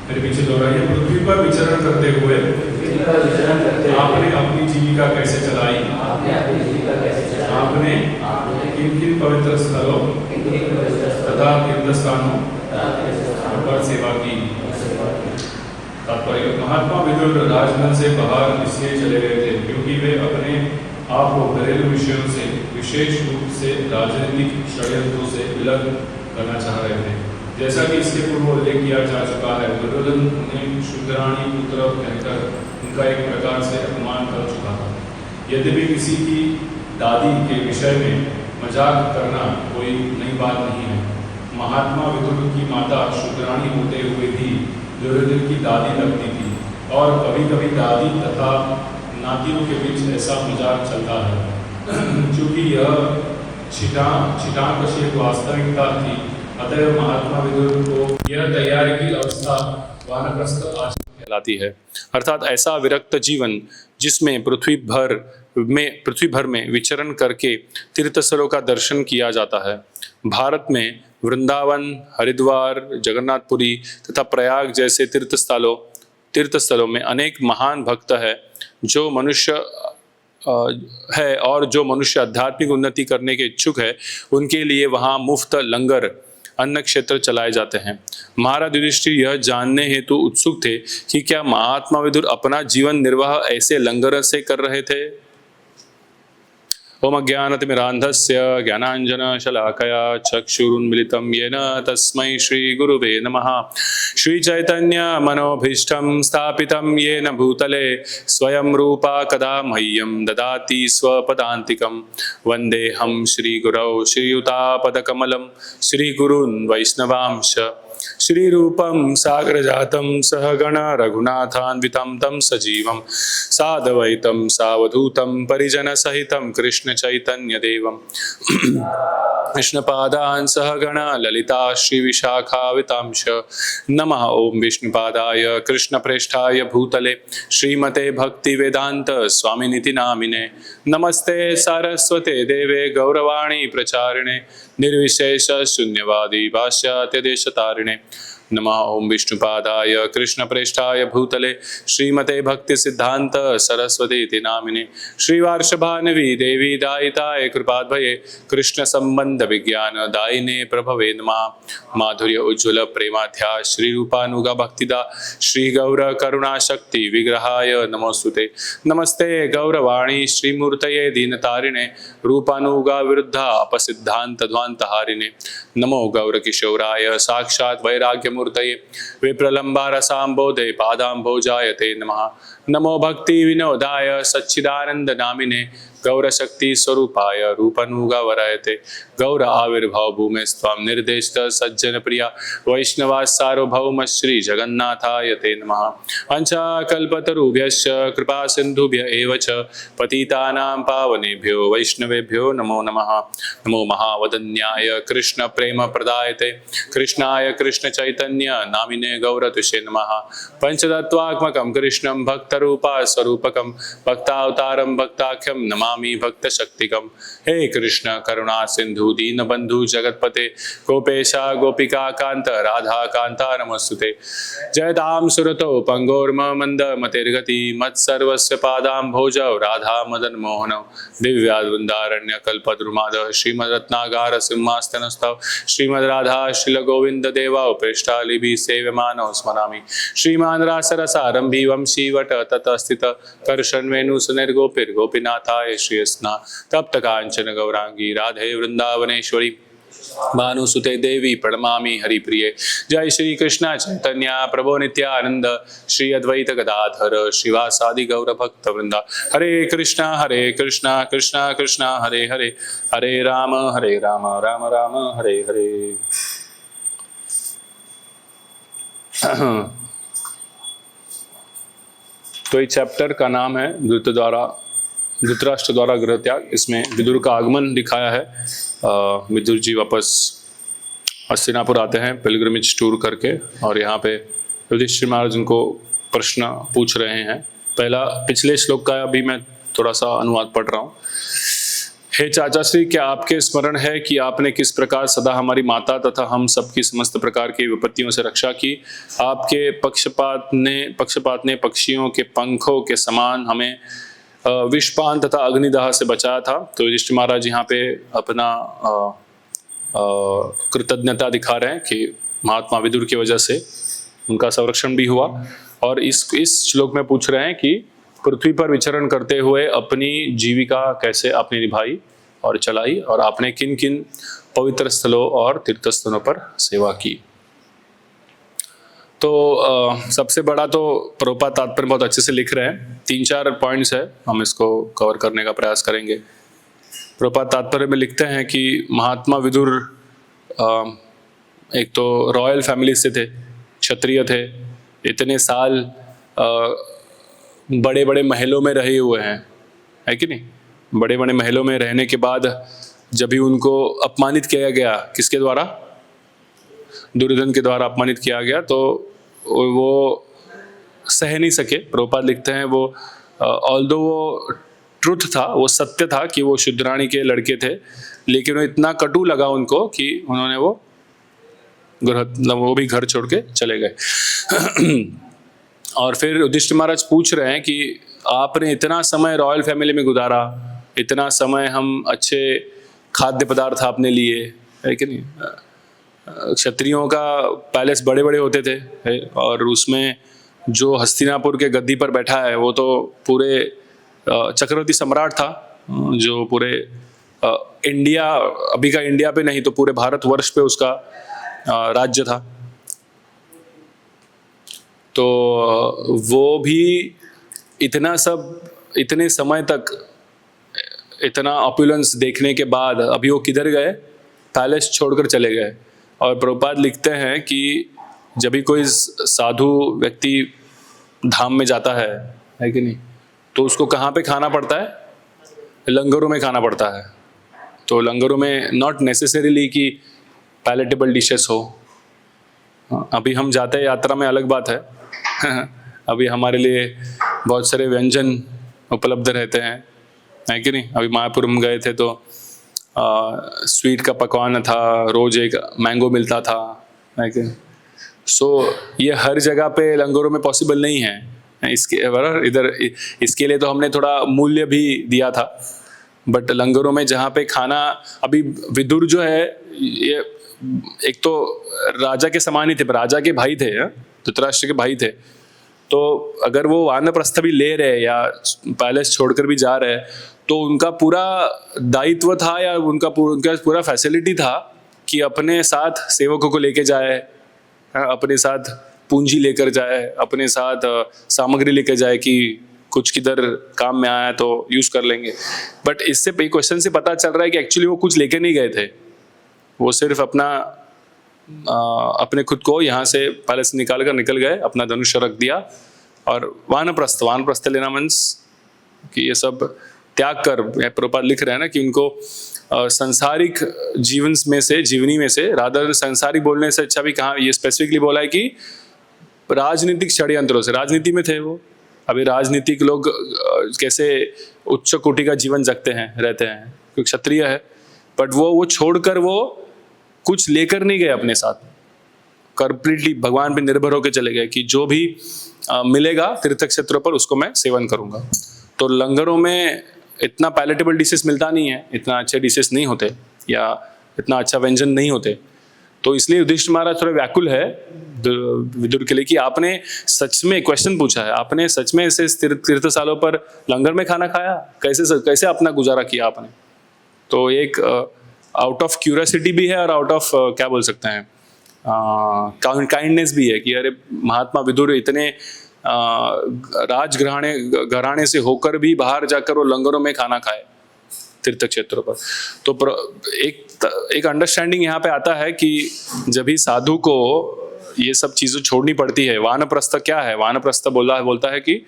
मेरे पीछे दोहराइए। पृथ्वी पर विचरण करते हुए आपने अपनी जीविका कैसे चलाई? आपने किन किन पवित्र स्थलों तथा तीर्थ स्थानों पर सेवा की? तात्पर्य: महात्मा विदुर राजमहल से बाहर इसलिए चले गए थे क्योंकि वे अपने आप को घरेलू विषयों से, विशेष रूप से राजनीतिक षड्यंत्रों से अलग करना चाह रहे थे। जैसा कि इसके पूर्व उल्लेख किया जा चुका है, दुर्योधन उन्हें शुद्राणी पुत्र कहकर उनका एक प्रकार से अपमान कर चुका था। यद्यपि किसी की दादी के विषय में मजाक करना कोई नई बात नहीं है। महात्मा विदुर की माता शुद्राणी होते हुए भी दुर्योधन की दादी लगती थी और कभी कभी दादी तथा नातियों के बीच ऐसा मजाक चलता है। क्योंकि यह छिटाकशी एक वास्तविकता थी, अतः महात्मा विदुर को यह तैयारी की अवस्था वानप्रस्थ आश्रम कहलाती है। अर्थात ऐसा विरक्त जीवन जिसमें पृथ्वी भर में विचरण करके तीर्थस्थलों का दर्शन किया जाता है। भारत में वृंदावन, हरिद्वार, जगन्नाथपुरी तथा प्रयाग जैसे तीर्थस्थलों में अनेक महान भक्त है जो मनुष्य आध्यात्मिक उन्नति करने के इच्छुक है। उनके लिए वहाँ मुफ्त लंगर अन्न क्षेत्र चलाए जाते हैं। महाराज युधिष्ठिर यह जानने हेतु उत्सुक थे कि क्या महात्मा विदुर अपना जीवन निर्वाह ऐसे लंगर से कर रहे थे। ओम अज्ञानतिमिरान्धस्य ज्ञानाञ्जनशलाकया चक्षुरुन्मिलितं येन तस्मै श्रीगुरुवे नमः। श्रीचैतन्यमनोभीष्टं स्थापितं येन भूतले स्वयं रूपा कदा मह्यं ददाति स्वपदान्तिकं। वन्देऽहं श्रीगुरौ श्रीयुतापदकमलं श्रीगुरून् वैष्णवांश। श्रीरूपं साग्रजातं सहगण रघुनाथान्वितं तं सजीवं साद्वैतं सावधूतं परिजनसहितं कृष्णचैतन्यदेवं कृष्णपादान् सहगण ललिता श्रीविशाखावितांश। नमः ओं विष्णुपादाय कृष्णप्रेष्ठाय भूतले श्रीमते भक्तिवेदान्त स्वामिनिति नामिने। नमस्ते सारस्वते देवे गौरवाणी प्रचारिणे निर्विशेष शून्यवादी पाश्चात्यदेशतारिणे। नमः ओं विष्णुपादाय कृष्णप्रेष्ठाय भूतले श्रीमते भक्ति सिद्धांत सरस्वती नामिने। श्रीवार्षभानवी देवी दायिताय कृपाद्वये कृष्ण संबंध विज्ञान दायिने प्रभवे नमः। माधुर्य उज्ज्वल प्रेमाध्या श्रीरूपानुगा भक्तिदा श्री गौर करुणा शक्ति विग्रहाय नमोस्तुते। नमस्ते गौरवाणी श्रीमूर्तये दीनतारिणे रूपानुगा विरुद्धा अपसिद्धांत ध्वांतहारिणे। नमो गौर किशोराय साक्षात् वैराग्य मूर्तये विप्रलंबारसाम्बोधे पादाम्भोजाय ते नमः। नमो भक्ति विनोदाय सच्चिदानंद नामिने गौरशक्ति स्वरूपाय रूपनुगा वरायते। गौर आविर्भाव भूमे स्वाम निर्देशित सज्जन प्रिया वैष्णवा सार्वभौम श्री जगन्नाथाय ते नमः। पंचाकल्पतरुभ्यश्च कृपा सिंधुभ्य एव च पतितानां पावनेभ्यो वैष्णवेभ्यो नमो नमः। नमो महावदन्याय कृष्ण प्रेम प्रदायते कृष्णाय कृष्ण चैतन्य नामिने गौरतुषे नमः। पंचतत्वात्मकं कृष्णं भक्तरूपा स्वरूपकं भक्तावतारं भक्ताख्यं नमामि भक्त शक्तिकम। हे कृष्ण करुणा सिंधु दीनबंधु जगतपते गोपेशा गोपिका कांत राधा कांता नमस्तुते। जयदाम सुरतो पंगोर्म मंद मतिर्गति मत्सर्वस्य पादाम्भोजौ राधा मदन मोहनौ। दिव्याद्वृंदारण्य कल्पद्रुमाद श्रीमद्रत्नागार सिंहासनस्थौ श्रीमद् राधा श्रील गोविंद देवा पृष्ठालिभि सेव्यमानौ स्मरामि। श्रीमान रासरसारंभी वंशीवट ततस्थित कर्षन्वेणु सुनिर्गोपिर गोपीनाथाय श्रीयस्ना। तप्त कांचन गौरांगी राधे वृंदावनेश्वरी भानुसुते देवी प्रणमामि हरिप्रिये। जय श्री कृष्ण चैतन्य प्रभो नित्यानंद श्री अद्वैत गदाधर श्रीवासादि गौर भक्त वृंदा। हरे कृष्णा कृष्णा कृष्णा हरे हरे हरे राम राम राम हरे हरे। तो इस चैप्टर का नाम है धृतराष्ट्र द्वारा गृह त्याग। इसमें विदुर का आगमन दिखाया है। विदुर जी वापस हस्तिनापुर आते हैं पिलग्रिमेज टूर करके, और यहाँ पे युधिष्ठिर महाराज उनको प्रश्न पूछ रहे हैं। पिछले श्लोक का अभी मैं थोड़ा सा अनुवाद पढ़ रहा हूँ हे चाचा श्री, क्या आपके स्मरण है कि आपने किस प्रकार सदा हमारी माता तथा हम सबकी समस्त प्रकार की विपत्तियों से रक्षा की? आपके पक्षपात ने पक्षियों के पंखों के समान हमें विषपान तथा अग्निदाह से बचाया था। तो युधिष्ठिर महाराज यहाँ पे अपना कृतज्ञता दिखा रहे हैं कि महात्मा विदुर की वजह से उनका संरक्षण भी हुआ। और इस श्लोक में पूछ रहे हैं कि पृथ्वी पर विचरण करते हुए अपनी जीविका कैसे आपने निभाई और चलाई, और आपने किन किन पवित्र स्थलों और तीर्थ स्थलों पर सेवा की। तो सबसे बड़ा तो प्रभुपाद तात्पर्य बहुत अच्छे से लिख रहे हैं, 3-4 पॉइंट्स है, हम इसको कवर करने का प्रयास करेंगे। प्रभुपाद तात्पर्य में लिखते हैं कि महात्मा विदुर एक तो रॉयल फैमिली से थे, क्षत्रिय थे, इतने साल बड़े बड़े महलों में रहे हुए हैं, है कि नहीं। बड़े बड़े महलों में रहने के बाद जब भी उनको अपमानित किया गया, किसके द्वारा? दुर्योधन के द्वारा अपमानित किया गया, तो वो सह नहीं सके। प्रभुपाद लिखते हैं वो ऑल्दो वो ट्रुथ था, वो सत्य था कि वो शुद्राणी के लड़के थे, लेकिन वो इतना कटु लगा उनको कि उन्होंने वो भी घर छोड़ के चले गए। और फिर युधिष्ठिर महाराज पूछ रहे हैं कि आपने इतना समय रॉयल फैमिली में गुजारा, इतना समय हम अच्छे खाद्य पदार्थ आपने लिए, है कि नहीं। क्षत्रियों का पैलेस बड़े बड़े होते थे, और उसमें जो हस्तिनापुर के गद्दी पर बैठा है वो तो पूरे चक्रवर्ती सम्राट था, जो पूरे इंडिया, अभी का इंडिया पे नहीं तो पूरे भारतवर्ष पे उसका राज्य था। तो वो भी इतना सब, इतने समय तक इतना ऑपुलेंस देखने के बाद अभी वो किधर गए? पैलेस छोड़कर चले गए। और प्रभुपाद लिखते हैं कि जब भी कोई साधु व्यक्ति धाम में जाता है कि नहीं, तो उसको कहाँ पे खाना पड़ता है? लंगरों में खाना पड़ता है। तो लंगरों में नॉट नेसेसरीली कि पैलेटेबल डिशेस हो। अभी हम जाते हैं यात्रा में, अलग बात है। अभी हमारे लिए बहुत सारे व्यंजन उपलब्ध रहते हैं, है कि नहीं। अभी मायापुर में गए थे तो स्वीट का पकवान था, रोज एक मैंगो मिलता था, है कि नहीं। सो ये हर जगह पे लंगरों में पॉसिबल नहीं है। इसके लिए तो हमने थोड़ा मूल्य भी दिया था। बट लंगरों में जहाँ पे खाना, अभी विदुर जो है ये एक तो राजा के समान ही थे, राजा के भाई थे, धृतराष्ट्र के भाई थे। तो अगर वो वानप्रस्थ भी ले रहे या पैलेस छोड़कर भी जा रहे, तो उनका पूरा दायित्व था या उनका पूरा फैसिलिटी था कि अपने साथ सेवकों को लेके जाए, अपने साथ पूंजी लेकर जाए, अपने साथ सामग्री लेकर जाए कि कुछ किधर काम में आया तो यूज कर लेंगे। बट इससे क्वेश्चन से पता चल रहा है कि एक्चुअली वो कुछ लेके नहीं गए थे, वो सिर्फ अपने खुद को यहाँ से पैलेस निकाल कर निकल गए, अपना धनुष रख दिया और वानप्रस्थ लेना मीन्स कि ये सब त्याग कर, प्रभुपाद लिख रहे हैं ना कि उनको संसारिक जीवन में से, जीवनी में से, रादर संसारिक बोलने से अच्छा भी कहाँ ये स्पेसिफिकली बोला है कि राजनीतिक षड्यंत्रों से, राजनीति में थे वो। अभी राजनीतिक लोग कैसे उच्च कोटि का जीवन जगते हैं, रहते हैं, क्योंकि क्षत्रिय है। बट वो छोड़कर वो कुछ लेकर नहीं गए अपने साथ, कंप्लीटली भगवान पे निर्भर होकर चले गए कि जो भी मिलेगा तीर्थ क्षेत्रों पर उसको मैं सेवन करूंगा। तो लंगरों में इतना पैलेटेबल डिशेस मिलता नहीं है, इतना अच्छे डिशेस नहीं होते या इतना अच्छा व्यंजन नहीं होते। तो इसलिए युधिष्ठिर महाराज थोड़े व्याकुल है विदुर के लिए कि आपने सच में, क्वेश्चन पूछा है, आपने सच में ऐसे तीर्थ सालों पर लंगर में खाना खाया? कैसे अपना गुजारा किया आपने? तो एक आउट ऑफ क्यूरियोसिटी भी है और आउट ऑफ क्या बोल सकते हैं, काइंडनेस भी है कि अरे महात्मा विदुर इतने घराने से होकर भी बाहर जाकर वो लंगरों में खाना खाए तीर्थ क्षेत्रों पर। तो एक अंडरस्टैंडिंग यहाँ पे आता है कि जब भी साधु को ये सब चीज़ें छोड़नी पड़ती है। वानप्रस्थ क्या है? वानप्रस्थ बोलता है कि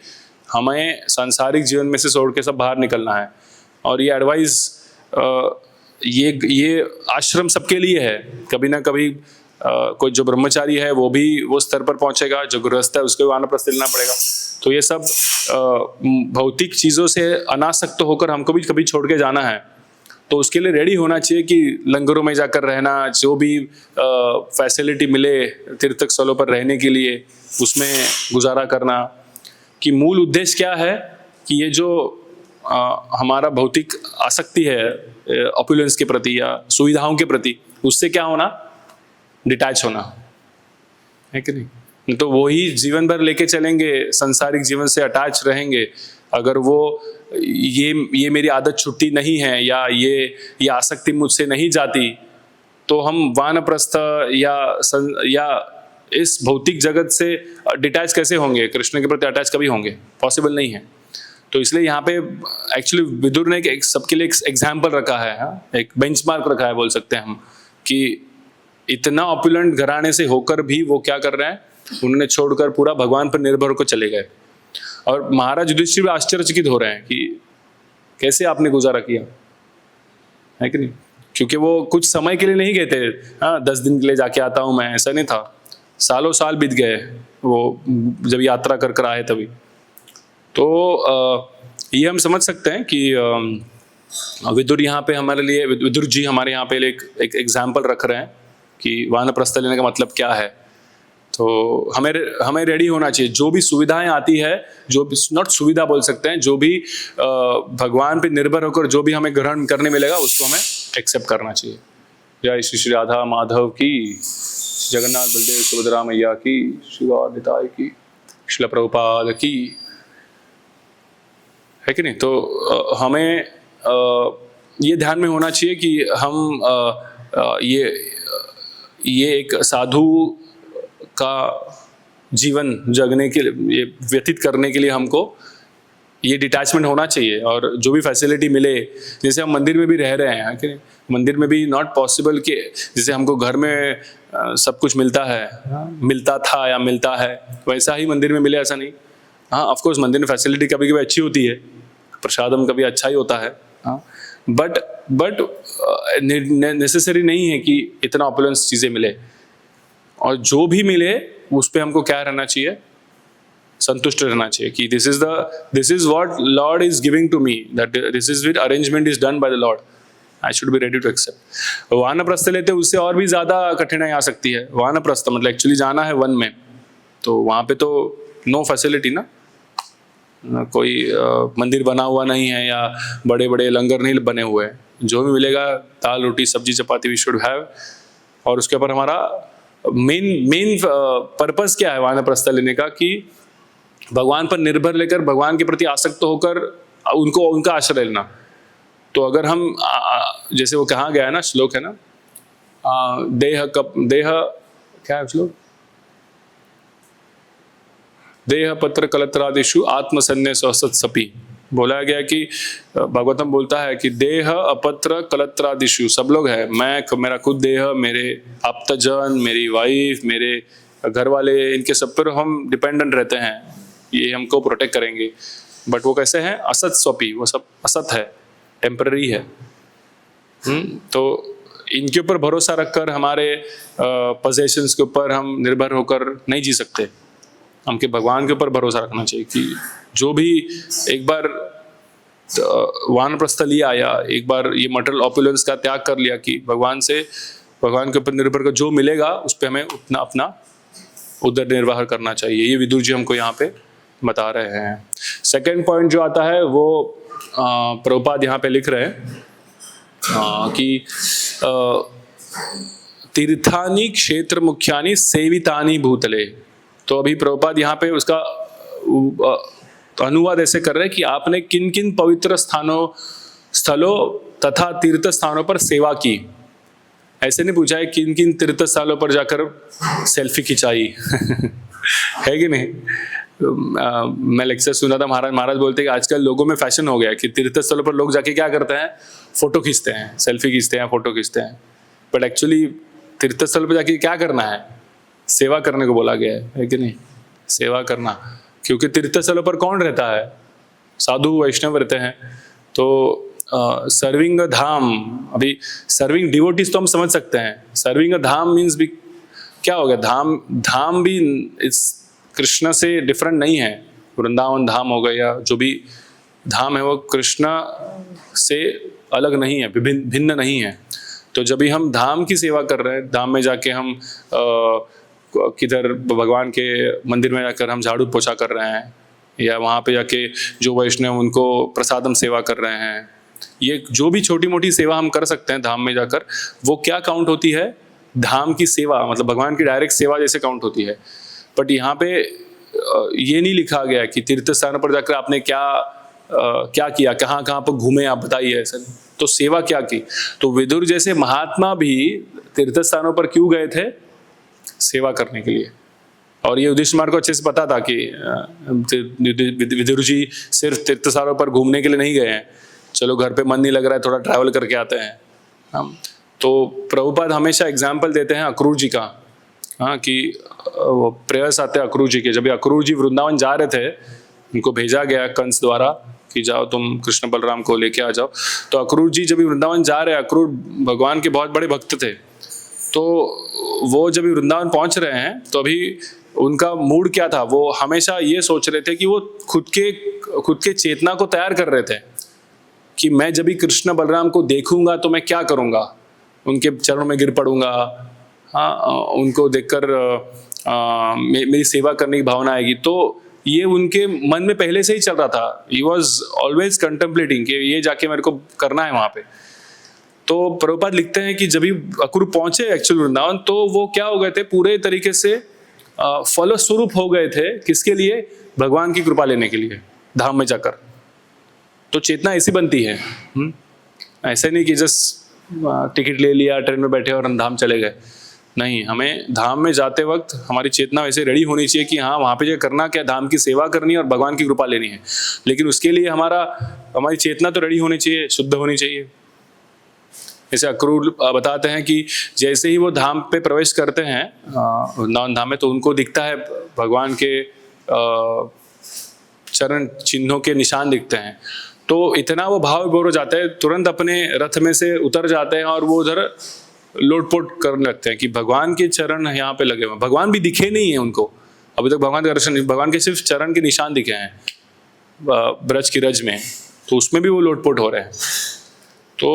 हमें सांसारिक जीवन में से छोड़ के सब बाहर निकलना है। और ये एडवाइस, ये आश्रम सबके लिए है। कभी ना कभी कोई जो ब्रह्मचारी है वो भी वो स्तर पर पहुंचेगा, जो गृहस्थ है उसको वानप्रस्थ लेना पड़ेगा। तो ये सब भौतिक चीज़ों से अनासक्त होकर हमको भी कभी छोड़ के जाना है। तो उसके लिए रेडी होना चाहिए कि लंगरों में जाकर रहना, जो भी फैसिलिटी मिले तीर्थ स्थलों पर रहने के लिए उसमें गुजारा करना। कि मूल उद्देश्य क्या है कि ये जो हमारा भौतिक आसक्ति है ऑपुलेंस के प्रति या सुविधाओं के प्रति, उससे क्या होना, डिटैच होना है कि नहीं। तो वही जीवन भर लेके चलेंगे, सांसारिक जीवन से अटैच रहेंगे। अगर वो ये मेरी आदत छुट्टी नहीं है या ये आसक्ति मुझसे नहीं जाती, तो हम वानप्रस्थ या इस भौतिक जगत से डिटैच कैसे होंगे, कृष्ण के प्रति अटैच कभी होंगे, पॉसिबल नहीं है। तो इसलिए यहाँ पे एक्चुअली विदुर ने सबके लिए एक एग्जाम्पल रखा है, एक बेंचमार्क रखा है बोल सकते हैं हम, कि इतना ऑपुलेंट घराने से होकर भी वो क्या कर रहे हैं, उन्होंने छोड़कर पूरा भगवान पर निर्भर होकर चले गए। और महाराज युधिष्ठिर भी आश्चर्यचकित हो रहे हैं कि कैसे आपने गुजारा किया, है कि नहीं। क्योंकि वो कुछ समय के लिए नहीं गए थे, 10 दिन के लिए जाके आता हूँ मैं, ऐसा नहीं था। सालों साल बीत गए वो जब यात्रा कर आए तभी। तो ये हम समझ सकते हैं कि विदुर यहाँ पे हमारे लिए, विदुर जी हमारे यहाँ पे एक एग्जाम्पल रख रहे हैं कि वानप्रस्थ लेने का मतलब क्या है। तो हमें रेडी होना चाहिए। जो भी सुविधाएं आती है, जो भी नॉट सुविधा बोल सकते हैं, जो भी भगवान पे निर्भर होकर जो भी हमें ग्रहण करने मिलेगा उसको हमें एक्सेप्ट करना चाहिए। जय श्री श्री राधा माधव की, जगन्नाथ बलदेव सुभद्रा मैया की, श्री गौर निताय की, श्रील प्रभुपाद की, है कि नहीं। तो हमें ये ध्यान में होना चाहिए कि हम ये एक साधु का जीवन जगने के लिए, ये व्यतीत करने के लिए हमको ये डिटैचमेंट होना चाहिए। और जो भी फैसिलिटी मिले, जैसे हम मंदिर में भी रह रहे हैं कि मंदिर में भी नॉट पॉसिबल कि जैसे हमको घर में सब कुछ मिलता है, मिलता था या मिलता है, वैसा ही मंदिर में मिले, ऐसा नहीं। हाँ, ऑफ कोर्स मंदिर में फैसिलिटी कभी कभी अच्छी होती है, प्रसादम कभी अच्छा ही होता है, हाँ, बट नेसेसरी नहीं है कि इतना ऑपुलेंस चीज़ें मिले। और जो भी मिले उस पर हमको क्या रहना चाहिए, संतुष्ट रहना चाहिए कि this is what Lord is giving to me, that this is with arrangement is done by the Lord, I should be ready to accept. वानप्रस्थ लेते उससे और भी ज़्यादा कठिनाई आ सकती है। वानप्रस्थ मतलब एक्चुअली जाना है वन में, तो वहाँ पे तो नो फैसिलिटी ना, कोई मंदिर बना हुआ नहीं है या बड़े बड़े लंगर नहीं बने हुए हैं। जो भी मिलेगा दाल रोटी सब्जी चपाती वी शुड हैव। और उसके ऊपर हमारा मेन पर्पस क्या है वानप्रस्थ लेने का, कि भगवान पर निर्भर लेकर भगवान के प्रति आसक्त होकर उनका आश्रय लेना। तो अगर हम जैसे वो कहाँ गया है ना, श्लोक है ना, देह क्या है श्लोक, देह पत्र कलत्रादिषु आत्मसन्न्यासो सत्सपि, बोला गया कि भागवतम बोलता है कि देह अपत्र कलत्रादिषु, सब लोग है, मैं, मेरा खुद देह, मेरे आप्तजन, मेरी वाइफ, मेरे घर वाले, इनके सब पर हम डिपेंडेंट रहते हैं, ये हमको प्रोटेक्ट करेंगे। बट वो कैसे हैं, असत स्वपी, वो सब असत है, टेम्पररी है। तो इनके ऊपर भरोसा रखकर हमारे पोजेशंस के ऊपर हम निर्भर होकर नहीं जी सकते। हमके भगवान के ऊपर भरोसा रखना चाहिए कि जो भी एक बार वानप्रस्थ लिया या एक बार ये मटेरियल ऑपुलेंस का त्याग कर लिया, कि भगवान के ऊपर निर्भर कर जो मिलेगा उस पर हमें अपना उदर निर्वाह करना चाहिए। ये विदुर जी हमको यहाँ पे बता रहे हैं। सेकेंड पॉइंट जो आता है वो प्रभुपाद यहाँ पे लिख रहे हैं कि तीर्थानि क्षेत्र मुख्यानि सेवितानि भूतले। तो अभी प्रभुपाद यहाँ पे उसका अनुवाद ऐसे कर रहे हैं कि आपने किन किन पवित्र स्थलों तथा तीर्थ स्थानों पर सेवा की। ऐसे नहीं पूछा है किन किन तीर्थ स्थलों पर जाकर सेल्फी खिंचाई है कि नहीं। मैं लेक्चर सुना था, महाराज बोलते हैं कि आजकल लोगों में फैशन हो गया है कि तीर्थ स्थलों पर लोग जाके क्या करते हैं, फोटो खींचते हैं, सेल्फी खींचते हैं, फोटो खींचते हैं। बट एक्चुअली तीर्थ स्थल पर जाके क्या करना है, सेवा करने को बोला गया है कि नहीं, सेवा करना। क्योंकि तीर्थ स्थलों पर कौन रहता है, साधु वैष्णव रहते हैं। तो सर्विंग धाम, अभी सर्विंग डिवोटीज तो हम समझ सकते हैं, सर्विंग धाम मीन्स भी क्या हो गया, धाम भी इस कृष्ण से डिफरेंट नहीं है। वृंदावन धाम हो गया, जो भी धाम है वो कृष्ण से अलग नहीं है, भिन्न नहीं है। तो जब भी हम धाम की सेवा कर रहे हैं, धाम में जाके हम किधर भगवान के मंदिर में जाकर हम झाड़ू पोछा कर रहे हैं, या वहाँ पे जाके जो वैष्णव उनको प्रसादम सेवा कर रहे हैं, ये जो भी छोटी मोटी सेवा हम कर सकते हैं धाम में जाकर, वो क्या काउंट होती है? धाम की सेवा, मतलब भगवान की डायरेक्ट सेवा जैसे काउंट होती है। बट यहाँ पे ये नहीं लिखा गया कि तीर्थ स्थानों पर जाकर आपने क्या किया, कहाँ कहाँ पर घूमे, आप बताइए। ऐसा तो सेवा क्या की? तो विदुर जैसे महात्मा भी तीर्थ स्थानों पर क्यों गए थे? सेवा करने के लिए। और ये युधिष्ठिर महाराज को अच्छे से पता था कि विदुर जी सिर्फ तीर्थ स्थानों पर घूमने के लिए नहीं गए हैं, चलो घर पे मन नहीं लग रहा है थोड़ा ट्रैवल करके आते हैं हम। तो प्रभुपाद हमेशा एग्जाम्पल देते हैं अक्रूर जी का, हाँ, कि प्रेयर्स आते हैं अक्रूर जी के। जब अक्रूर जी वृंदावन जा रहे थे, उनको भेजा गया कंस द्वारा कि जाओ तुम कृष्ण बलराम को लेके आ जाओ। तो अक्रूर जी जब वृंदावन जा रहे हैं, अक्रूर भगवान के बहुत बड़े भक्त थे, तो वो जब वृंदावन पहुंच रहे हैं तो अभी उनका मूड क्या था? वो हमेशा ये सोच रहे थे कि वो खुद के चेतना को तैयार कर रहे थे कि मैं जब भी कृष्ण बलराम को देखूंगा तो मैं क्या करूंगा, उनके चरणों में गिर पड़ूंगा, हाँ, उनको देखकर मेरी सेवा करने की भावना आएगी। तो ये उनके मन में पहले से ही चल रहा था। ही वॉज ऑलवेज कंटेम्पलेटिंग कि ये जाके मेरे को करना है वहाँ पे। तो प्रभुपाद लिखते हैं कि जब भी अक्रूर पहुंचे एक्चुअल वृंदावन, तो वो क्या हो गए थे? पूरे तरीके से फलस्वरूप हो गए थे। किसके लिए? भगवान की कृपा लेने के लिए धाम में जाकर। तो चेतना ऐसी बनती है, ऐसे नहीं कि जस्ट टिकट ले लिया, ट्रेन में बैठे और हम धाम चले गए। नहीं, हमें धाम में जाते वक्त हमारी चेतना वैसे रेडी होनी चाहिए कि हाँ, वहाँ पे जो करना क्या, धाम की सेवा करनी है और भगवान की कृपा लेनी है। लेकिन उसके लिए हमारी चेतना तो रेडी होनी चाहिए, शुद्ध होनी चाहिए। जैसे अक्रूर बताते हैं कि जैसे ही वो धाम पे प्रवेश करते हैं वृंदावन धाम में, तो उनको दिखता है भगवान के चरण चिन्हों के निशान दिखते हैं। तो इतना वो भाव विभोर हो जाता है, तुरंत अपने रथ में से उतर जाते हैं और वो उधर लोटपोट करने लगते हैं कि भगवान के चरण यहाँ पे लगे हुए। भगवान भी दिखे नहीं है उनको अभी तक, भगवान का दर्शन, भगवान के सिर्फ चरण के निशान दिखे हैं ब्रज की रज में, तो उसमें भी वो लोटपोट हो रहे हैं। तो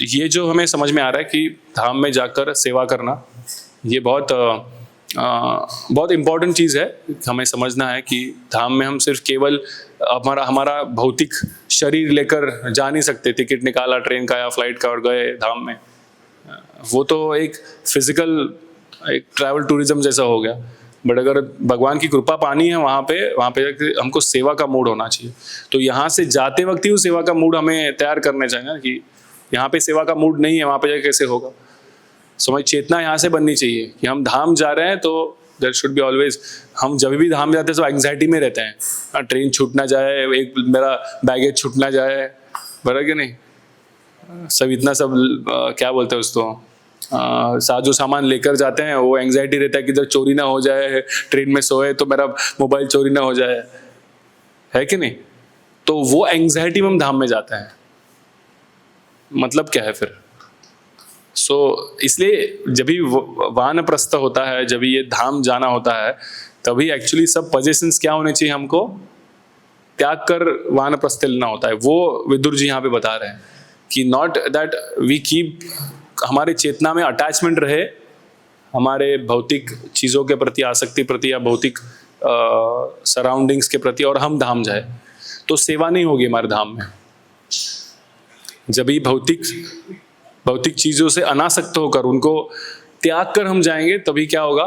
ये जो हमें समझ में आ रहा है कि धाम में जाकर सेवा करना, ये बहुत इम्पोर्टेंट चीज़ है। हमें समझना है कि धाम में हम सिर्फ केवल हमारा भौतिक शरीर लेकर जा नहीं सकते, टिकट निकाला ट्रेन का या फ्लाइट का और गए धाम में। वो तो एक फिजिकल एक ट्रैवल टूरिज्म जैसा हो गया। बट अगर भगवान की कृपा पानी है वहाँ पे हमको सेवा का मूड होना चाहिए। तो यहाँ से जाते वक्त ही उस सेवा का मूड हमें तैयार करने चाहिए कि यहाँ पे सेवा का मूड नहीं है, वहाँ पे कैसे होगा। सो हमारी चेतना यहाँ से बननी चाहिए कि हम धाम जा रहे हैं, तो देयर शुड बी ऑलवेज, हम जब भी धाम जाते हैं तो एंग्जाइटी में रहते हैं, ट्रेन छूट ना जाए, एक मेरा बैगेज छूट ना जाए, बराबर कि नहीं। सब इतना सब क्या बोलते हैं उसको, साजो सामान लेकर जाते हैं, वो एंग्जाइटी रहता है कि इधर चोरी ना हो जाए, ट्रेन में सोए तो मेरा मोबाइल चोरी ना हो जाए, है कि नहीं। तो वो एंग्जाइटी में हम धाम में जाते हैं, मतलब क्या है फिर। सो इसलिए जब भी वानप्रस्थ होता है, जब भी ये धाम जाना होता है, तभी एक्चुअली सब पोजीशंस क्या होने चाहिए, हमको त्याग कर वानप्रस्थ लेना होता है। वो विदुर जी यहाँ पे बता रहे हैं कि नॉट दैट वी कीप, हमारे चेतना में अटैचमेंट रहे हमारे भौतिक चीज़ों के प्रति, आसक्ति प्रति, या भौतिक सराउंडिंग्स के प्रति, और हम धाम जाए तो सेवा नहीं होगी हमारे धाम में। जब भी भौतिक चीज़ों से अनासक्त होकर उनको त्याग कर हम जाएंगे, तभी क्या होगा,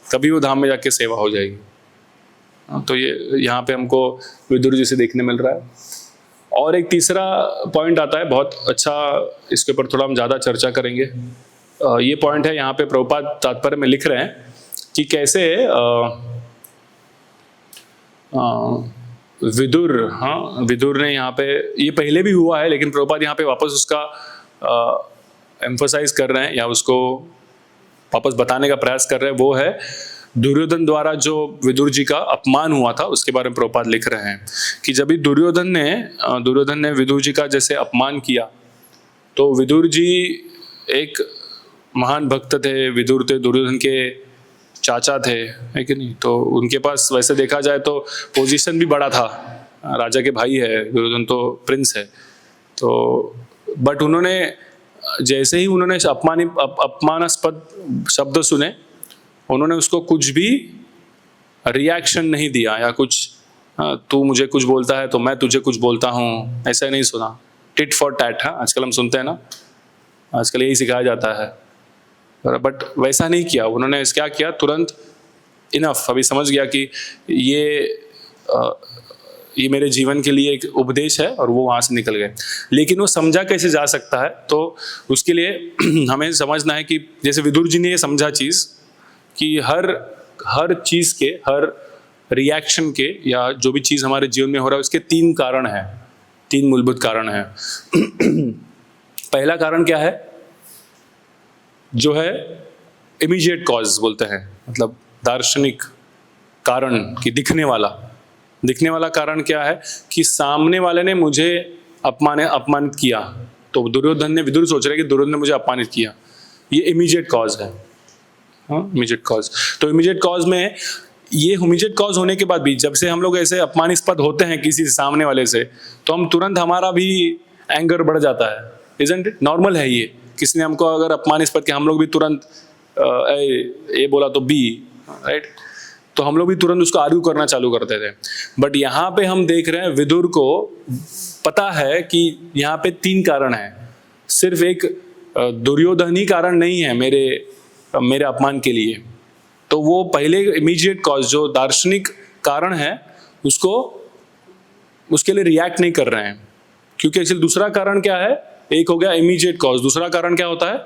तभी वो धाम में जाके सेवा हो जाएगी। तो ये यहाँ पे हमको विदुर जी से देखने मिल रहा है। और एक तीसरा पॉइंट आता है बहुत अच्छा, इसके ऊपर थोड़ा हम ज़्यादा चर्चा करेंगे। ये पॉइंट है यहाँ पे प्रभुपाद तात्पर्य में लिख रहे हैं कि कैसे विदुर ने यहाँ पे, ये पहले भी हुआ है लेकिन प्रभुपाद यहाँ पे वापस उसका एम्फोसाइज कर रहे हैं या उसको वापस बताने का प्रयास कर रहे हैं। वो है दुर्योधन द्वारा जो विदुर जी का अपमान हुआ था, उसके बारे में प्रभुपाद लिख रहे हैं कि जब भी दुर्योधन ने विदुर जी का जैसे अपमान किया, तो विदुर जी एक महान भक्त थे, विदुर थे दुर्योधन के चाचा थे, है कि नहीं। तो उनके पास वैसे देखा जाए तो पोजीशन भी बड़ा था, राजा के भाई है, दुर्योधन तो प्रिंस है। तो बट उन्होंने जैसे ही उन्होंने अपमानास्पद शब्द सुने, उन्होंने उसको कुछ भी रिएक्शन नहीं दिया, या कुछ तू मुझे कुछ बोलता है तो मैं तुझे कुछ बोलता हूँ, ऐसा नहीं सुना। टिट फॉर टैट, हाँ आजकल हम सुनते हैं ना, आजकल यही सिखाया जाता है, बट वैसा नहीं किया उन्होंने। क्या किया, तुरंत इनफ, अभी समझ गया कि ये मेरे जीवन के लिए एक उपदेश है, और वो वहाँ से निकल गए। लेकिन वो समझा कैसे जा सकता है, तो उसके लिए हमें समझना है कि जैसे विदुर जी ने ये समझा चीज़ कि हर चीज़ के, हर रिएक्शन के, या जो भी चीज़ हमारे जीवन में हो रहा है उसके 3 कारण हैं, 3 मूलभूत कारण हैं। पहला कारण क्या है, जो है इमीडिएट कॉज बोलते हैं, मतलब दार्शनिक कारण की दिखने वाला कारण क्या है कि सामने वाले ने मुझे अपमानित किया। तो विदुर सोच रहे कि दुर्योधन ने मुझे अपमानित किया, ये इमीडिएट कॉज है। हाँ, इमीडिएट कॉज। तो इमीडिएट कॉज में ये इमीडिएट कॉज होने के बाद भी जब से हम लोग ऐसे अपमानास्पद होते हैं किसी सामने वाले से, तो हम तुरंत, हमारा भी एंगर बढ़ जाता है, इजंट इट? नॉर्मल है ये। किसी ने हमको अगर अपमानास्पद किया, हम लोग भी तुरंत ए बोला तो बी, राइट? तो हम लोग भी तुरंत उसको आर्ग्यू करना चालू करते थे। बट यहाँ पे हम देख रहे हैं विदुर को पता है कि यहाँ पे 3 कारण हैं, सिर्फ एक दुर्योधन ही कारण नहीं है मेरे अपमान के लिए। तो वो पहले इमीडिएट कॉज, जो दार्शनिक कारण है, उसके लिए रिएक्ट नहीं कर रहे हैं, क्योंकि एक्चुअली दूसरा कारण क्या है, एक हो गया इमीडिएट कॉज, दूसरा कारण क्या होता है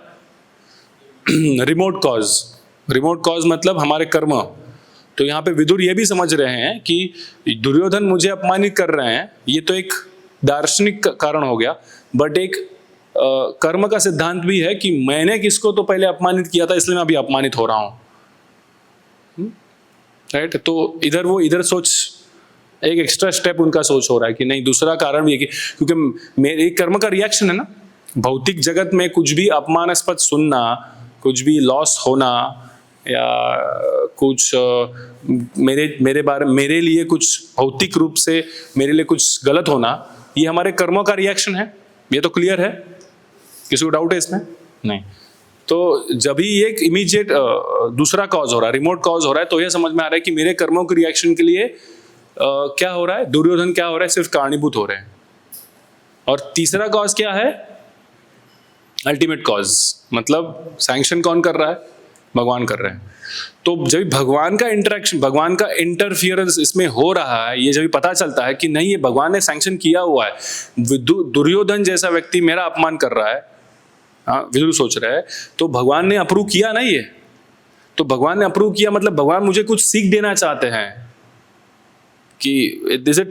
रिमोट कॉज। रिमोट कॉज मतलब हमारे कर्म। तो यहाँ पे विदुर ये भी समझ रहे हैं कि दुर्योधन मुझे अपमानित कर रहे हैं, ये तो एक दार्शनिक कारण हो गया, बट एक कर्म का सिद्धांत भी है कि मैंने किसको तो पहले अपमानित किया था, इसलिए मैं अभी अपमानित हो रहा हूँ, राइट? तो इधर सोच, एक एक्स्ट्रा स्टेप उनका सोच हो रहा है कि नहीं, दूसरा कारण भी है कि क्योंकि मेरे कर्म का रिएक्शन है ना। भौतिक जगत में कुछ भी अपमानास्पद सुनना, कुछ भी लॉस होना, या कुछ मेरे लिए कुछ भौतिक रूप से मेरे लिए कुछ गलत होना, ये हमारे कर्मों का रिएक्शन है। ये तो क्लियर है, किसी को डाउट है इसमें? नहीं। तो जब ही एक इमीडिएट दूसरा कॉज हो रहा है, रिमोट कॉज हो रहा है, तो यह समझ में आ रहा है कि मेरे कर्मों के रिएक्शन के लिए क्या हो रहा है, दुर्योधन क्या हो रहा है, सिर्फ कारणीभूत हो रहे हैं। और तीसरा कॉज क्या है, अल्टीमेट कॉज, मतलब सैंक्शन कौन कर रहा है, भगवान कर रहे हैं। तो जब भगवान का इंटरेक्शन, भगवान का इंटरफियरेंस इसमें हो रहा है, ये जब पता चलता है कि नहीं, ये भगवान ने सैंक्शन किया हुआ है, दुर्योधन जैसा व्यक्ति मेरा अपमान कर रहा है, विदुर सोच रहा है, तो भगवान ने अप्रूव किया ना ये। तो भगवान ने अप्रूव किया मतलब भगवान मुझे कुछ सीख देना चाहते हैं कि this is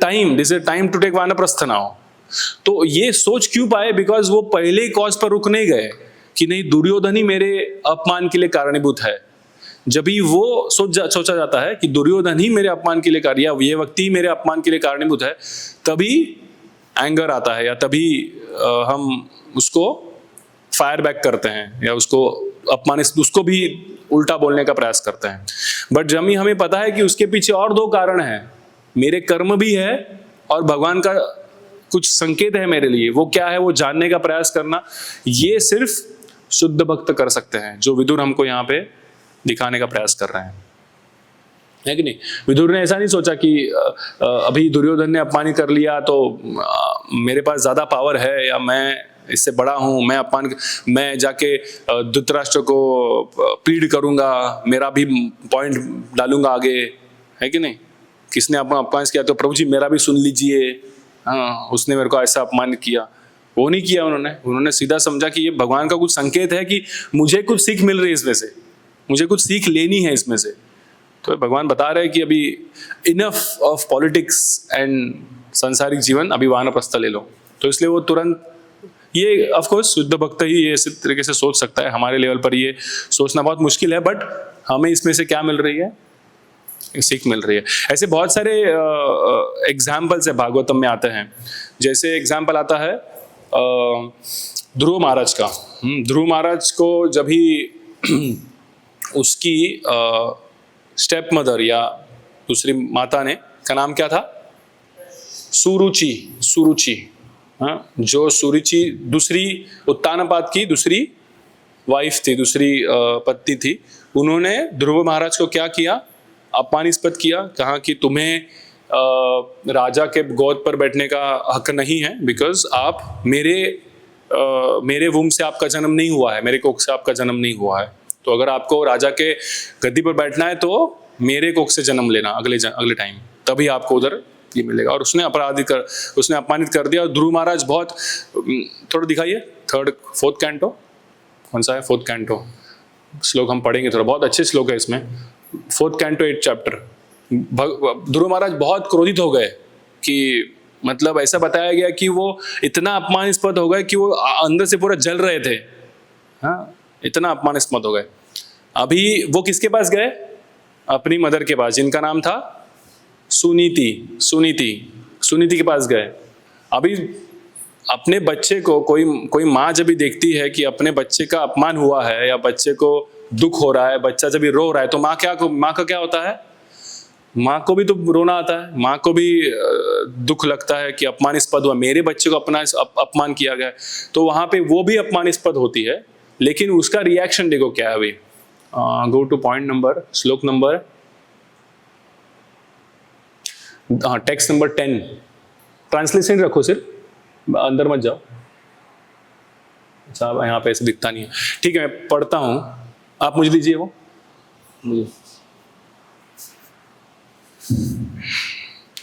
time to take vanaprastha now. तो ये सोच क्यों पाए, बिकॉज वो पहले कॉज पर रुक नहीं गए कि नहीं, दुर्योधन ही मेरे अपमान के लिए कारणीभूत है। जब ही वो सोचा जाता है कि दुर्योधन ही मेरे अपमान के लिए या ये व्यक्ति मेरे अपमान के लिए कारणीभूत है, तभी एंगर आता है, या तभी हम उसको फायर बैक करते हैं, या उसको भी उल्टा बोलने का प्रयास करते हैं। बट जब ही हमें पता है कि उसके पीछे और 2 कारण हैं, मेरे कर्म भी है और भगवान का कुछ संकेत है मेरे लिए, वो क्या है वो जानने का प्रयास करना, ये सिर्फ शुद्ध भक्त कर सकते हैं, जो विदुर हमको यहाँ पे दिखाने का प्रयास कर रहे हैं, है कि नहीं? विदुर ने ऐसा नहीं सोचा कि अभी दुर्योधन ने अपमानित कर लिया तो मेरे पास ज्यादा पावर है, या मैं इससे बड़ा हूं, मैं जाके धृतराष्ट्र को प्लीड करूंगा, मेरा भी पॉइंट डालूंगा आगे, है कि नहीं? किसने अपमान किया तो प्रभु जी मेरा भी सुन लीजिए, हाँ उसने मेरे को ऐसा अपमान किया, वो नहीं किया उन्होंने सीधा समझा कि ये भगवान का कुछ संकेत है कि मुझे कुछ सीख मिल रही है इसमें से, मुझे कुछ सीख लेनी है इसमें से। तो भगवान बता रहे हैं कि अभी इनफ ऑफ पॉलिटिक्स एंड सांसारिक जीवन, अभी वानप्रस्थ ले लो। तो इसलिए वो तुरंत, ये ऑफ कोर्स शुद्ध भक्त ही ये इस तरीके से सोच सकता है, हमारे लेवल पर ये सोचना बहुत मुश्किल है, बट हमें इसमें से क्या मिल रही है, सीख मिल रही है। ऐसे बहुत सारे एग्जाम्पल्स है भागवतम में आते हैं। जैसे एग्जाम्पल आता है ध्रुव महाराज का। ध्रुव महाराज को जब ही उसकी स्टेप मदर या दूसरी माता ने, का नाम क्या था, सुरुचि, सुरुचि, हाँ, जो सुरुचि दूसरी उत्तानपाद की दूसरी वाइफ थी, दूसरी पत्नी थी, उन्होंने ध्रुव महाराज को क्या किया? अपमानित किया, कहा कि तुम्हें राजा के गोद पर बैठने का हक नहीं है, बिकॉज आप मेरे वुम से आपका जन्म नहीं हुआ है, मेरे कोख से आपका जन्म नहीं हुआ है। तो अगर आपको राजा के गद्दी पर बैठना है तो मेरे कोख से जन्म लेना अगले टाइम, तभी आपको उधर ये मिलेगा। और उसने उसने अपमानित कर दिया। और ध्रुव महाराज बहुत, थोड़ा दिखाइए फोर्थ कैंटो, कौन सा है? फोर्थ कैंटो श्लोक हम पढ़ेंगे थोड़ा, बहुत अच्छे श्लोक है इसमें। Fourth canto 8th chapter. Dhruv Maharaj बहुत क्रोधित हो गए कि मतलब ऐसा बताया गया कि वो इतना अपमानास्पद हो गए कि वो अंदर से पूरा जल रहे थे। हाँ, इतना अपमानास्पद हो गए। अभी वो किसके पास गए? अपनी मदर के पास, जिनका नाम था सुनीति के पास गए। अभी अपने बच्चे को कोई माँ जब भी देखती है कि अपने बच्चे का अपमान हुआ है या बच्चे को दुख हो रहा है, बच्चा जब भी रो रहा है, तो माँ का क्या होता है? माँ को भी तो रोना आता है, माँ को भी दुख लगता है कि अपमानास्पद हुआ, मेरे बच्चे को अपमान किया गया। तो वहां पे वो भी अपमानास्पद होती है, लेकिन उसका रिएक्शन देखो क्या है। अभी गो टू पॉइंट नंबर, श्लोक नंबर, हाँ, टेक्स्ट नंबर 10। ट्रांसलेशन रखो, सिर्फ अंदर मत जाओ। अच्छा, यहाँ पे ऐसे दिखता नहीं है, ठीक है, मैं पढ़ता हूँ, आप मुझे दीजिए वो मुझे।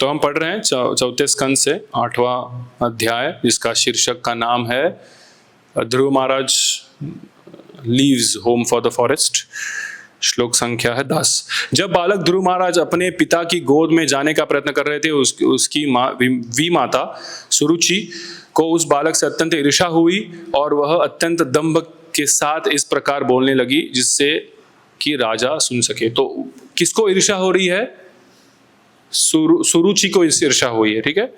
तो हम पढ़ रहे हैं 4 स्कंद से 8वां अध्याय, जिसका शीर्षक का नाम है Dhruv Maharaj leaves home for the forest. श्लोक संख्या है 10। जब बालक ध्रुव महाराज अपने पिता की गोद में जाने का प्रयत्न कर रहे थे, उसकी माता सुरुचि को उस बालक से अत्यंत ईर्ष्या हुई और वह अत्यंत दंभ के साथ इस प्रकार बोलने लगी, जिससे कि राजा सुन सके। तो किसको ईर्ष्या हो रही है? सुरुचि को ईर्ष्या हुई है, ठीक है।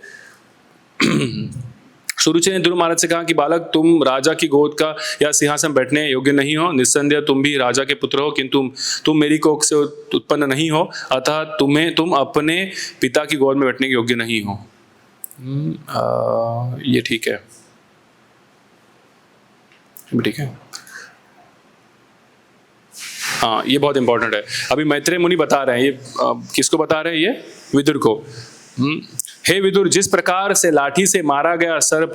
सुरुचि ने ध्रुव महाराज से कहा कि बालक, तुम राजा की गोद का या सिंहासन बैठने योग्य नहीं हो। निस्संदेह तुम भी राजा के पुत्र हो, किंतु तुम मेरी कोख से उत्पन्न नहीं हो, अतः तुम अपने पिता की गोद में बैठने के योग्य नहीं हो। ये ठीक है, ठीक है। हाँ, ये बहुत इंपॉर्टेंट है। अभी मैत्रेय मुनि बता रहे हैं, ये किसको बता रहे हैं? ये विदुर को। हे विदुर, जिस प्रकार से लाठी से मारा गया सर्प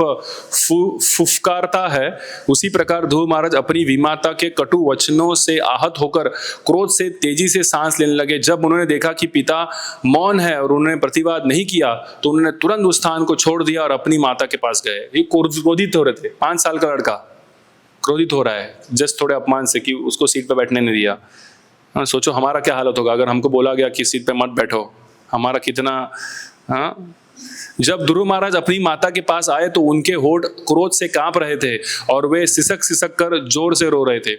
फुफकारता है, उसी प्रकार ध्रुव महाराज अपनी विमाता के कटु वचनों से आहत होकर क्रोध से तेजी से सांस लेने लगे। जब उन्होंने देखा कि पिता मौन है और उन्होंने प्रतिवाद नहीं किया, तो उन्होंने तुरंत उस स्थान को छोड़ दिया और अपनी माता के पास गए। ये क्रोधित हो रहे थे, 5 साल का लड़का क्रोधित हो रहा है जस्ट थोड़े अपमान से कि उसको सीट पर बैठने नहीं दिया। हाँ, सोचो हमारा क्या हालत होगा अगर हमको बोला गया कि सीट पे मत बैठो, हमारा कितना। हाँ, जब ध्रुव महाराज अपनी माता के पास आए तो उनके होठ क्रोध से कांप रहे थे और वे सिसक कर जोर से रो रहे थे।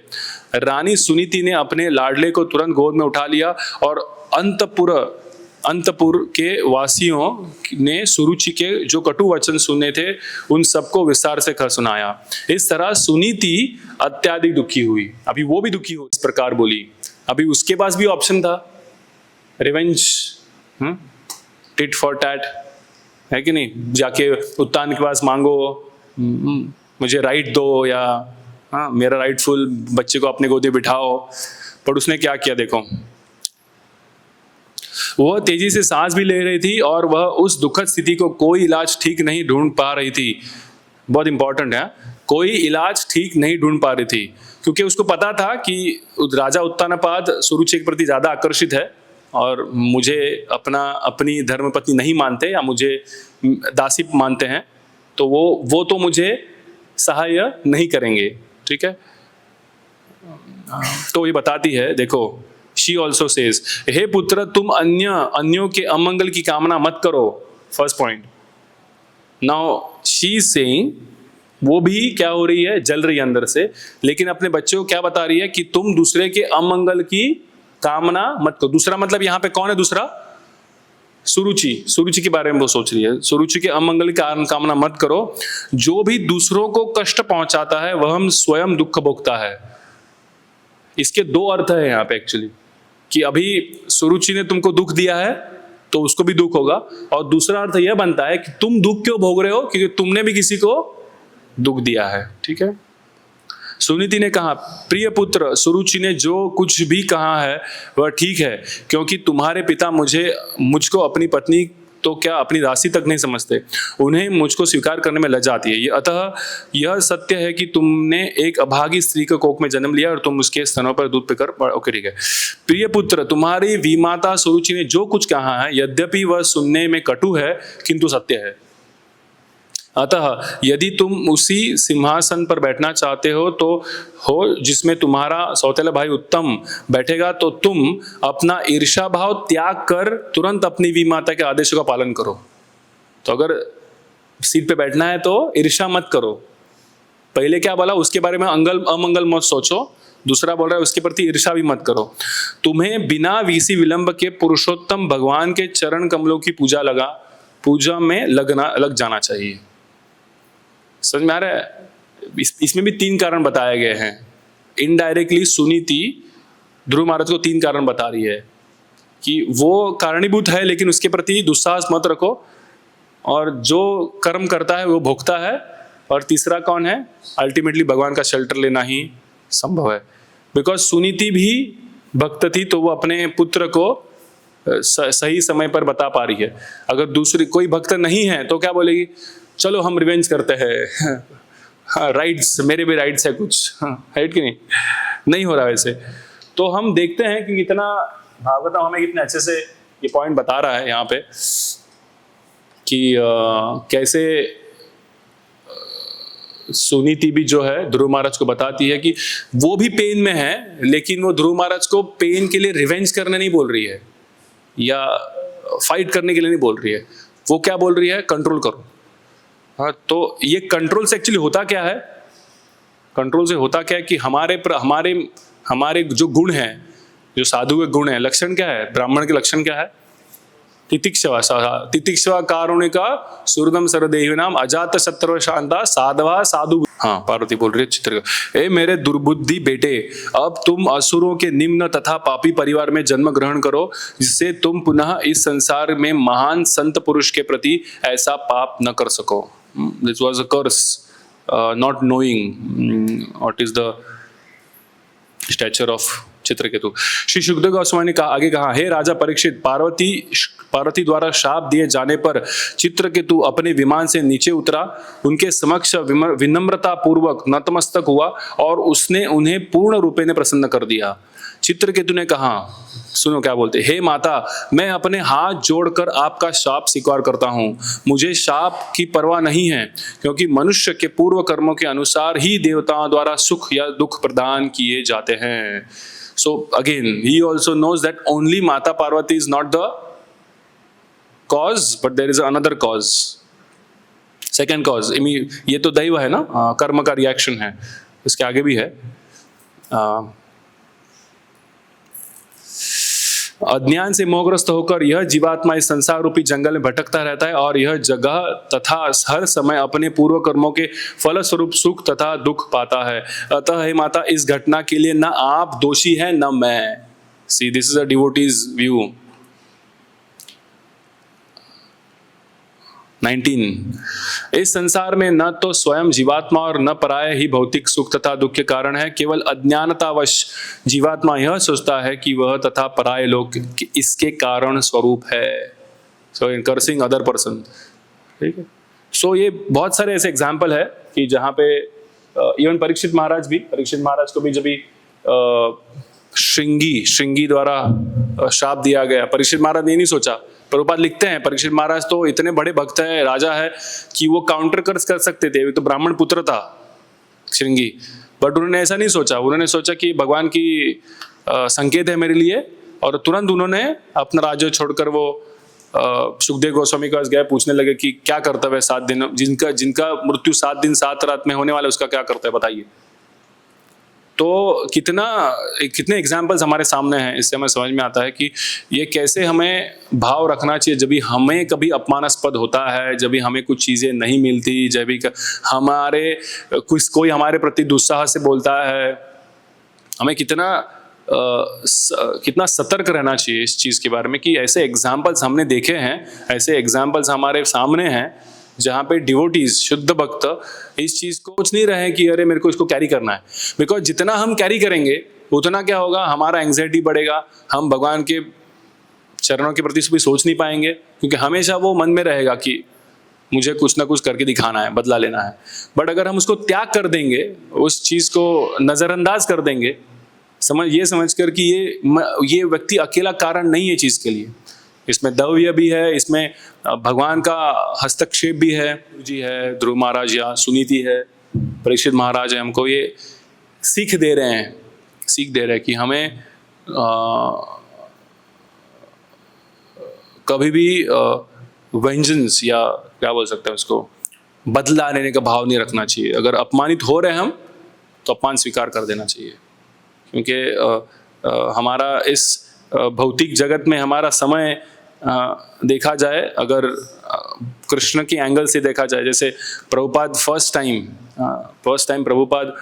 रानी सुनीति ने अपने लाडले को तुरंत गोद में उठा लिया और अंतपुर के वासियों ने सुरुचि के जो कटु वचन सुने थे उन सबको विस्तार से सुनाया। इस तरह सुनीति अत्याधिक दुखी हुई। अभी वो भी दुखी हुई, इस प्रकार बोली। अभी उसके पास भी ऑप्शन था, रिवेंज, टिट फॉर टैट, है कि नहीं? जाके उत्तान के पास मांगो, मुझे राइट दो, या हाँ मेरा राइटफुल बच्चे को अपने गोदी बिठाओ। पर उसने क्या किया देखो, वह तेजी से सांस भी ले रही थी और वह उस दुखद स्थिति को कोई इलाज ठीक नहीं ढूंढ पा रही थी। बहुत इंपॉर्टेंट है, कोई इलाज ठीक नहीं ढूंढ पा रही थी, क्योंकि उसको पता था कि राजा उत्तानपाद सुरुचि के प्रति ज्यादा आकर्षित है और मुझे अपनी धर्मपत्नी नहीं मानते या मुझे दासी मानते हैं, तो वो तो मुझे सहाय नहीं करेंगे, ठीक है। तो ये बताती है, देखो, शी ऑल्सो सेज, हे पुत्र, तुम अन्यों के अमंगल की कामना मत करो। First point. Now she is saying, वो भी क्या हो रही है, जल रही है अंदर से, लेकिन अपने बच्चे को क्या बता रही है कि तुम दूसरे के अमंगल की कामना मत करो। दूसरा मतलब यहाँ पे कौन है दूसरा? सुरुचि के बारे में वो सोच रही है। सुरुचि के अमंगल की कामना मत करो। जो भी दूसरों को कष्ट पहुंचाता है वह हम स्वयं दुख भोगता है। इसके 2 अर्थ है यहाँ पे एक्चुअली, कि अभी सुरुचि ने तुमको दुख दिया है तो उसको भी दुख होगा। और दूसरा अर्थ यह बनता है कि तुम दुख क्यों भोग रहे हो, क्योंकि तुमने भी किसी को दुख दिया है। ठीक है। सुनीति ने कहा, प्रिय पुत्र, सुरुचि ने जो कुछ भी कहा है वह ठीक है, क्योंकि तुम्हारे पिता मुझको अपनी पत्नी तो क्या अपनी दासी तक नहीं समझते, उन्हें मुझको स्वीकार करने में लज्जा आती है। अतः यह सत्य है कि तुमने एक अभागी स्त्री के कोख में जन्म लिया और तुम उसके स्तनों पर दूध पीकर ओके ठीक है। प्रिय पुत्र, तुम्हारी विमाता सुरुचि ने जो कुछ कहा है, यद्यपि वह सुनने में कटु है किंतु सत्य है। अतः यदि तुम उसी सिंहासन पर बैठना चाहते हो जिसमें तुम्हारा सौतेला भाई उत्तम बैठेगा, तो तुम अपना ईर्ष्या भाव त्याग कर तुरंत अपनी विमाता के आदेशों का पालन करो। तो अगर सीट पे बैठना है तो ईर्ष्या मत करो। पहले क्या बोला, उसके बारे में अमंगल मत सोचो। दूसरा बोल रहा है उसके प्रति ईर्ष्या भी मत करो। तुम्हें बिना विसी विलंब के पुरुषोत्तम भगवान के चरण कमलों की पूजा में लग जाना चाहिए। समझ में आ रहा है? इसमें भी 3 कारण बताए गए हैं। इनडायरेक्टली सुनीति ध्रुव महाराज को 3 कारण बता रही है कि वो कारणीभूत है, लेकिन उसके प्रति दुस्साहस मत रखो, और जो कर्म करता है वो भोगता है। और तीसरा कौन है? अल्टीमेटली भगवान का शेल्टर लेना ही संभव है। बिकॉज सुनीति भी भक्त थी, तो वो अपने पुत्र को सही समय पर बता पा रही है। अगर दूसरी कोई भक्त नहीं है तो क्या बोलेगी, चलो हम रिवेंज करते हैं, हाँ राइट्स, मेरे भी राइट्स है कुछ, हाँ राइट कि नहीं हो रहा वैसे। तो हम देखते हैं कि कितना भागवतम हमें कितने अच्छे से ये पॉइंट बता रहा है यहाँ पे कि कैसे सुनीति भी जो है ध्रुव महाराज को बताती है कि वो भी पेन में है, लेकिन वो ध्रुव महाराज को पेन के लिए रिवेंज करने नहीं बोल रही है या फाइट करने के लिए नहीं बोल रही है। वो क्या बोल रही है, कंट्रोल करो। हाँ, तो ये कंट्रोल से एक्चुअली होता क्या है? कंट्रोल से होता क्या है कि हमारे जो गुण हैं, जो साधु के गुण हैं, लक्षण क्या है? ब्राह्मण के लक्षण क्या है? तितिक्षवा कारुणिका सुहृदम सर्वदेहिनाम अजात शत्रु शांता साधवा साधु। हाँ, पार्वती बोल रही है चित्र, ए मेरे दुर्बुद्धि बेटे, अब तुम असुरों के निम्न तथा पापी परिवार में जन्म ग्रहण करो, जिससे तुम पुनः इस संसार में महान संत पुरुष के प्रति ऐसा पाप न कर सको। This was a curse, not knowing what is the stature of Chitraketu. Shri Sukhdev Goswami ने आगे कहा, हे राजा परीक्षित, पार्वती द्वारा शाप दिए जाने पर चित्रकेतु अपने विमान से नीचे उतरा, उनके समक्ष विनम्रता पूर्वक नतमस्तक हुआ और उसने उन्हें पूर्ण रूपे ने प्रसन्न कर दिया। चित्रकेतु ने कहा, सुनो क्या बोलते, हे माता, मैं अपने हाथ जोड़कर आपका शाप स्वीकार करता हूँ। मुझे शाप की परवाह नहीं है, क्योंकि मनुष्य के पूर्व कर्मों के अनुसार ही देवताओं द्वारा सुख या दुख प्रदान किए जाते हैं। So again, he also knows that only Mata Parvati is not the cause, but there is another cause, second cause. ये तो दैव है ना, कर्म का रिएक्शन है, इसके आगे भी है। अज्ञान से मोहग्रस्त होकर यह जीवात्मा इस संसार रूपी जंगल में भटकता रहता है और यह जगह तथा हर समय अपने पूर्व कर्मों के फलस्वरूप सुख तथा दुख पाता है। अतः हे माता, इस घटना के लिए न आप दोषी हैं न मैं। See, this is a devotee's view. 19, इस संसार में न तो स्वयं जीवात्मा और न पराय ही भौतिक सुख तथा दुख के कारण है। केवल अज्ञानतावश जीवात्मा यह सोचता है कि वह तथा पराय लोग इसके कारण स्वरूप है। सो इन कर्सिंग अदर पर्सन। ठीक है। सो ये बहुत सारे ऐसे एग्जाम्पल है कि जहाँ पे इवन परीक्षित महाराज को भी जब भी श्रृंगी द्वारा शाप दिया गया, परीक्षित महाराज ने नहीं सोचा। प्रभुपाद लिखते हैं परीक्षित महाराज तो इतने बड़े भक्त है, राजा है, कि वो काउंटर कर सकते थे, तो ब्राह्मण पुत्र था श्रृंगी, बट उन्होंने ऐसा नहीं सोचा। उन्होंने सोचा कि भगवान की संकेत है मेरे लिए, और तुरंत उन्होंने अपना राज्य छोड़कर वो सुखदेव गोस्वामी के पास गए, पूछने लगे कि क्या कर्तव्य है 7 दिन, जिनका मृत्यु 7 दिन 7 रात में होने वाला, उसका क्या कर्तव्य बताइए। तो कितने एग्जाम्पल्स हमारे सामने हैं, इससे हमें समझ में आता है कि ये कैसे हमें भाव रखना चाहिए जब भी हमें कभी अपमानास्पद होता है, जब भी हमें कुछ चीज़ें नहीं मिलती, जब भी कोई हमारे प्रति दुस्साहस से बोलता है, हमें कितना कितना सतर्क रहना चाहिए इस चीज़ के बारे में कि ऐसे एग्जाम्पल्स हमने देखे हैं, ऐसे एग्जाम्पल्स हमारे सामने हैं जहाँ पे डिवोटीज शुद्ध भक्त इस चीज़ को सोच नहीं रहे हैं कि अरे मेरे को इसको कैरी करना है। बिकॉज जितना हम कैरी करेंगे उतना क्या होगा, हमारा एंग्जाइटी बढ़ेगा, हम भगवान के चरणों के प्रति भी सोच नहीं पाएंगे, क्योंकि हमेशा वो मन में रहेगा कि मुझे कुछ ना कुछ करके दिखाना है, बदला लेना है। बट अगर हम उसको त्याग कर देंगे, उस चीज़ को नज़रअंदाज कर देंगे, समझ कर कि ये व्यक्ति अकेला कारण नहीं है चीज़ के लिए, इसमें दैव्य भी है, इसमें भगवान का हस्तक्षेप भी है, जी है, ध्रुव महाराज या सुनीति है, परीक्षित महाराज है, हमको ये सीख दे रहे हैं कि हमें कभी भी वेंजेंस या क्या बोल सकते हैं उसको, बदला लेने का भाव नहीं रखना चाहिए। अगर अपमानित हो रहे हैं हम तो अपमान स्वीकार कर देना चाहिए, क्योंकि हमारा इस भौतिक जगत में हमारा समय देखा जाए, अगर कृष्ण के एंगल से देखा जाए, जैसे प्रभुपाद फर्स्ट टाइम प्रभुपाद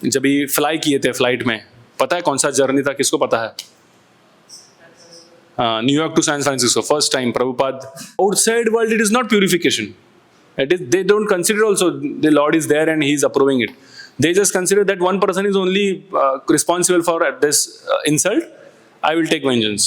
जब ही फ्लाई किए थे फ्लाइट में, पता है कौन सा जर्नी था, किसको पता है? New York to San Francisco, first time Prabhupada. Outside world it is not purification, it is they don't consider also the Lord is there and he is approving it. They just consider that one person is only responsible for this insult, I will take vengeance.